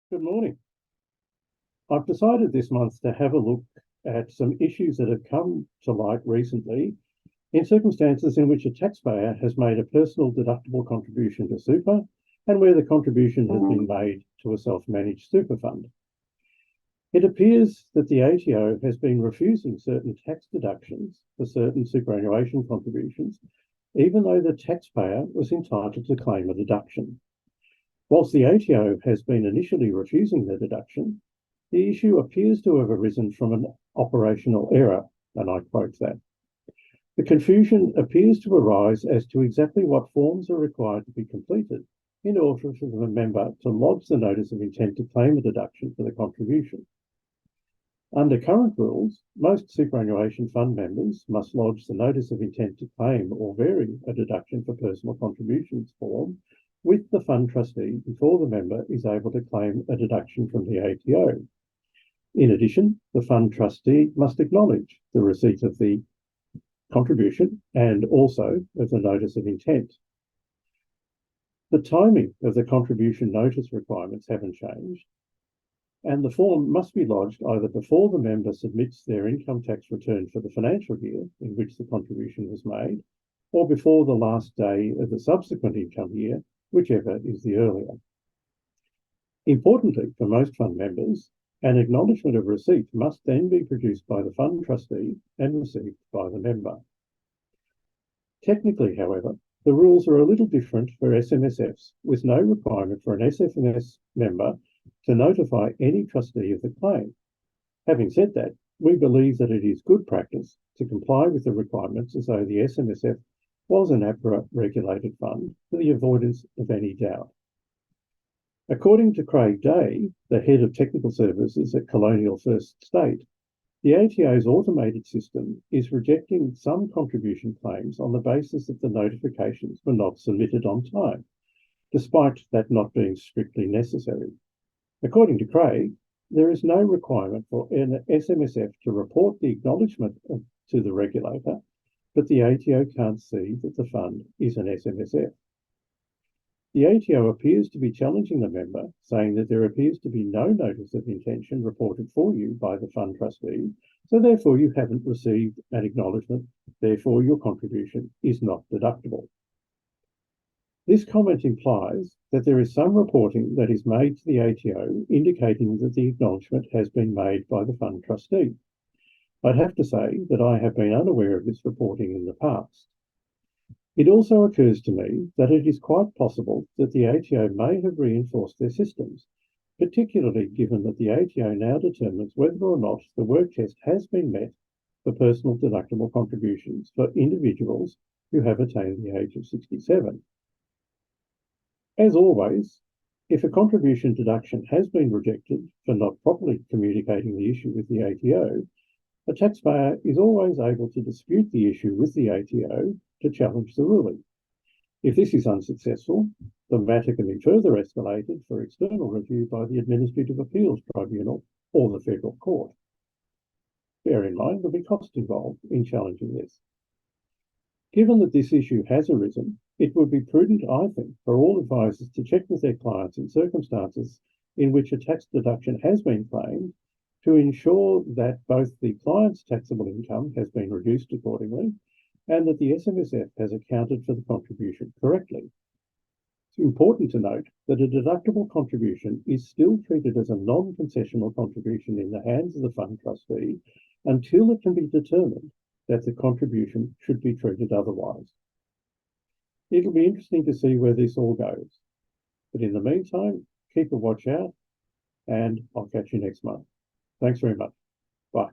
Good morning. I've decided this month to have a look at some issues that have come to light recently in circumstances in which a taxpayer has made a personal deductible contribution to super and where the contribution has been made to a self-managed super fund. It appears that the ATO has been refusing certain tax deductions for certain superannuation contributions, even though the taxpayer was entitled to claim a deduction. Whilst the ATO has been initially refusing the deduction, the issue appears to have arisen from an operational error, and I quote that. The confusion appears to arise as to exactly what forms are required to be completed in order for the member to lodge the notice of intent to claim a deduction for the contribution. Under current rules, most superannuation fund members must lodge the notice of intent to claim or vary a deduction for personal contributions form with the fund trustee before the member is able to claim a deduction from the ATO. In addition, the fund trustee must acknowledge the receipt of the contribution and also of the notice of intent. The timing of the contribution notice requirements haven't changed, and the form must be lodged either before the member submits their income tax return for the financial year in which the contribution was made, or before the last day of the subsequent income year, whichever is the earlier. Importantly, for most fund members, an acknowledgement of receipt must then be produced by the fund trustee and received by the member. Technically, however, the rules are a little different for SMSFs, with no requirement for an SFMS member to notify any trustee of the claim. Having said that, we believe that it is good practice to comply with the requirements as though the SMSF was an APRA-regulated fund for the avoidance of any doubt. According to Craig Day, the head of technical services at Colonial First State, the ATO's automated system is rejecting some contribution claims on the basis that the notifications were not submitted on time, despite that not being strictly necessary. According to Craig, there is no requirement for an SMSF to report the acknowledgement to the regulator, but the ATO can't see that the fund is an SMSF. The ATO appears to be challenging the member, saying that there appears to be no notice of intention reported for you by the fund trustee, so therefore you haven't received an acknowledgement, therefore your contribution is not deductible. This comment implies that there is some reporting that is made to the ATO indicating that the acknowledgement has been made by the fund trustee. I'd have to say that I have been unaware of this reporting in the past. It also occurs to me that it is quite possible that the ATO may have reinforced their systems, particularly given that the ATO now determines whether or not the work test has been met for personal deductible contributions for individuals who have attained the age of 67. As always, if a contribution deduction has been rejected for not properly communicating the issue with the ATO, a taxpayer is always able to dispute the issue with the ATO to challenge the ruling. If this is unsuccessful, the matter can be further escalated for external review by the Administrative Appeals Tribunal or the Federal Court. Bear in mind there'll be cost involved in challenging this. Given that this issue has arisen, it would be prudent, I think, for all advisors to check with their clients in circumstances in which a tax deduction has been claimed to ensure that both the client's taxable income has been reduced accordingly and that the SMSF has accounted for the contribution correctly. It's important to note that a deductible contribution is still treated as a non-concessional contribution in the hands of the fund trustee until it can be determined that the contribution should be treated otherwise. It'll be interesting to see where this all goes. But in the meantime, keep a watch out, and I'll catch you next month. Thanks very much. Bye.